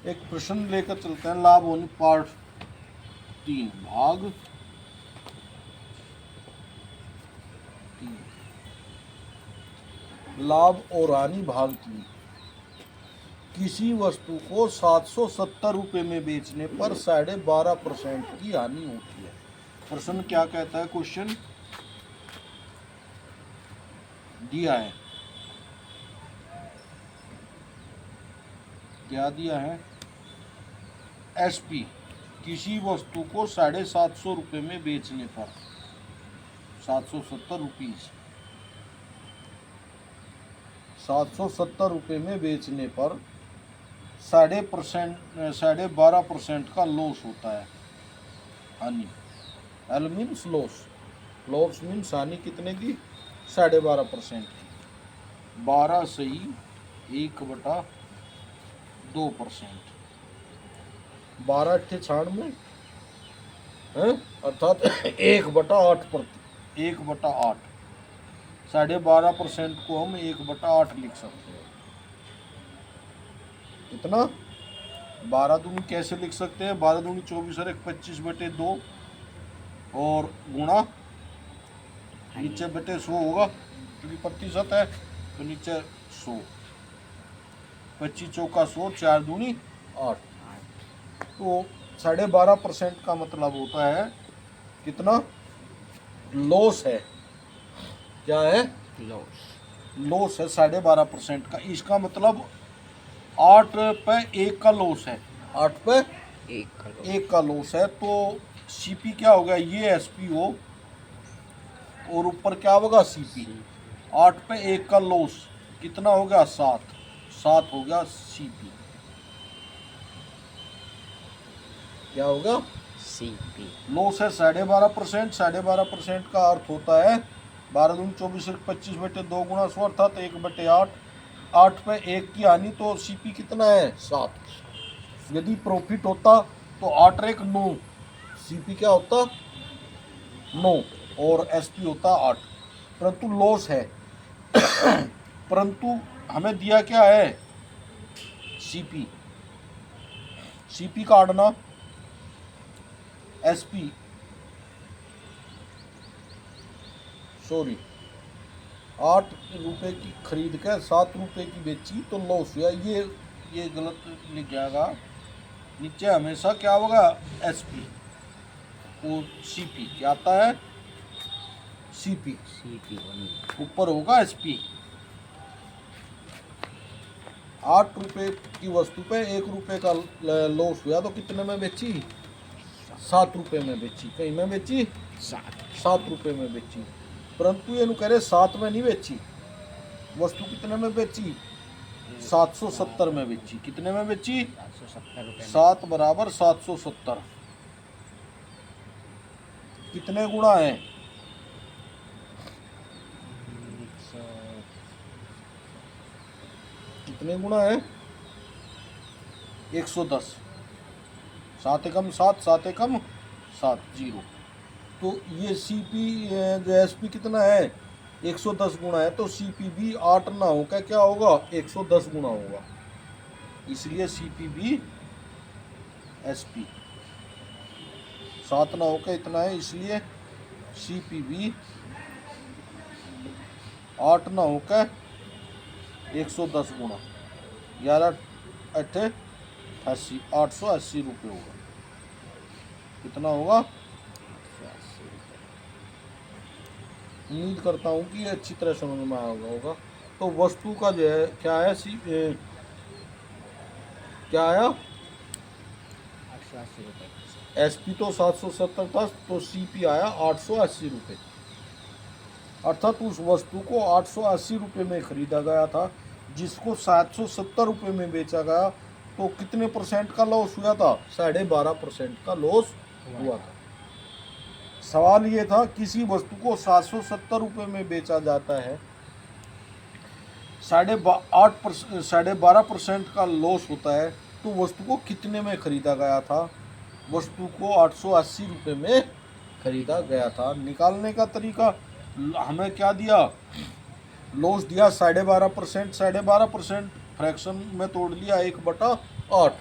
एक प्रश्न लेकर चलते हैं, लाभ हानि पार्ट 3 भाग 3, लाभ और हानि भाग 3। किसी वस्तु को 770 रुपये में बेचने पर 12.5% की हानि होती है। प्रश्न क्या कहता है? क्वेश्चन दिया है, क्या दिया है? एसपी किसी वस्तु को 750 रुपये में बेचने पर 770 रुपीज 770 रुपये में बेचने पर 12.5% का लॉस होता है, हानि। L means loss, loss means हानि कितने की? 12.5% की। 12 सही 1/2%, 12 अट्ठे 96 है, अर्थात 1/8 1/8। 12.5% को हम 1/8 लिख सकते हैं। इतना 12 दूनी कैसे लिख सकते हैं? 12 दूनी 24 और 25/2 और गुणा नीचे बटे 100 होगा, क्योंकि प्रतिशत है तो नीचे 100। 25 चौका 100, 4 दूनी 8। तो 12.5% का मतलब होता है कितना? लॉस है। क्या है? लॉस है 12.5% का। इसका मतलब 8 पे 1 का लॉस है, 8 पे 1 का लॉस है। तो सीपी क्या होगा? ये एसपी हो और ऊपर क्या होगा? सीपी। 8 पे 1 का लॉस कितना हो गया? 7 हो गया सीपी। क्या होगा? सीपी। लॉस है 12.5%। 12.5% का अर्थ होता है 12 दूनी 24 और 25/2 गुणा 100 अर्थात 1/8। 8 पे 1 की हानि, तो सीपी कितना है? 7। यदि प्रॉफिट होता तो 8 एक 9, सीपी क्या होता? 9 और एसपी होता 8। परंतु लॉस है परंतु हमें दिया क्या है? सीपी। सीपी काटना एसपी, सॉरी 8 रुपए की खरीद कर 7 रुपए की बेची तो लॉस हुआ। ये गलत लिख जाएगा। नीचे हमेशा क्या होगा? एसपी और सीपी। क्या आता है? सीपी। ऊपर होगा एसपी। 8 रुपए की वस्तु पे 1 रुपए का लॉस हुआ तो कितने में बेची? 7 रुपए में बेची। कहीं में बेची? 7 रुपए में बेची। परंतु ये कह रहे 7 में नहीं बेची, वस्तु कितने में बेची? 770 में बेची। कितने में बेची? 7 बराबर 770। कितने गुणा है? कितने गुणा है? 110। 7 एकम 7, 7 एकम 7, 0। तो ये सीपी जो एसपी कितना है? 110 गुणा है। तो सीपी भी 8 ना होकर क्या होगा? 110 गुणा होगा। इसलिए सीपी भी एसपी 7 ना होकर इतना है, इसलिए सीपी भी 8 ना होकर 110 गुणा 11 अट्ठे 80, 880 रुपये होगा। कितना होगा? उम्मीद करता हूँ कि अच्छी तरह समझ में आया होगा। तो वस्तु का जो है क्या है? क्या आया? 880 रुपये। एसपी तो 770 था, तो सीपी आया 880 रुपये। अर्थात उस वस्तु को 880 रुपये में खरीदा गया था, जिसको 770 रुपये में बेचा गया। तो कितने परसेंट का लॉस हुआ था? 12.5% का लॉस हुआ था। सवाल ये था, किसी वस्तु को 770 रुपये में बेचा जाता है, 12.5% का लॉस होता है, तो वस्तु को कितने में खरीदा गया था? वस्तु को 880 रुपये में खरीदा गया था। निकालने का तरीका, हमें क्या दिया? लॉस दिया 12.5%। 12.5% फ्रैक्शन में तोड़ लिया 1/8।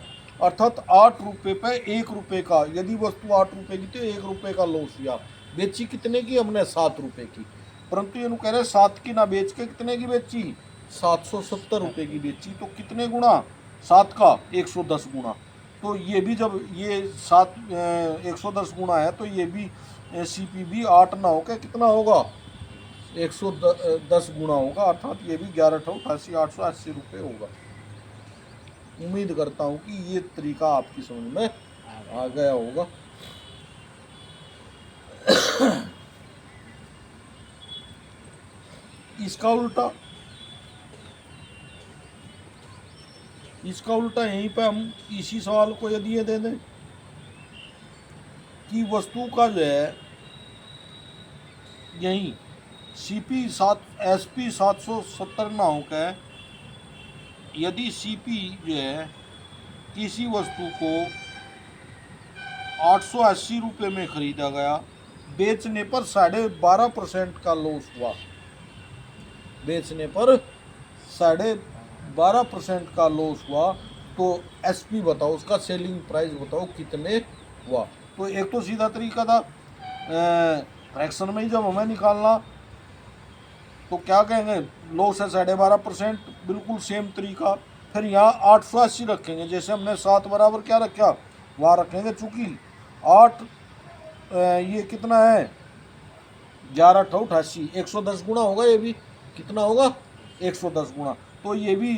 अर्थात 8 रुपये पे 1 रुपये का, यदि वस्तु 8 रुपये की तो 1 रुपये का लॉस हुआ। बेची कितने की हमने? 7 रुपये की, परंतु ये कह रहे 7 की ना बेच के कितने की बेची? 770 रुपये की बेची। तो कितने गुना? 7 का 110 गुना। तो ये भी जब ये 110 गुना है तो ये भी CP भी 8 ना होकर कितना होगा? 110 गुना होगा, अर्थात ये भी 11,88,880 रुपये होगा। उम्मीद करता हूँ कि ये तरीका आपकी समझ में आ गया होगा। इसका उल्टा यहीं पे हम इसी सवाल को यदि ये दे दें कि वस्तु का जो है यहीं SP 770 ना होकर यदि CP जो है किसी वस्तु को 880 रुपये में खरीदा गया, बेचने पर 12.5% का लॉस हुआ, बेचने पर 12.5% का लॉस हुआ, तो SP बताओ, उसका सेलिंग प्राइस बताओ कितने हुआ। तो एक तो सीधा तरीका था फ्रैक्शन में ही जब हमें निकालना तो क्या कहेंगे? लॉस है 12.5%, बिल्कुल सेम तरीका। फिर यहाँ 880 रखेंगे, जैसे हमने 7 बराबर क्या रखा वहाँ रखेंगे, चूँकि 8 ये कितना है 11,88, 110 गुना होगा, ये भी कितना होगा? 110 गुना। तो ये भी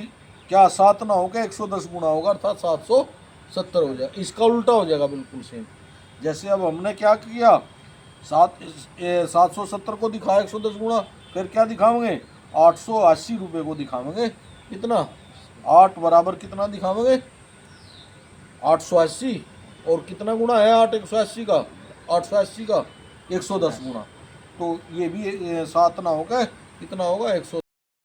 क्या 7 ना होगा 110 गुना होगा, अर्थात 770 हो जाएगा। इसका उल्टा हो जाएगा बिल्कुल सेम। जैसे अब हमने क्या किया, 770 को दिखाया 110 गुना, फिर क्या दिखाएंगे? 880 रुपये को दिखाएंगे। कितना? 8 बराबर कितना दिखाएंगे? 880, और कितना गुना है 8 180 का? 880 का 110 गुना। तो ये भी 7 ना होगा, कितना होगा? 100।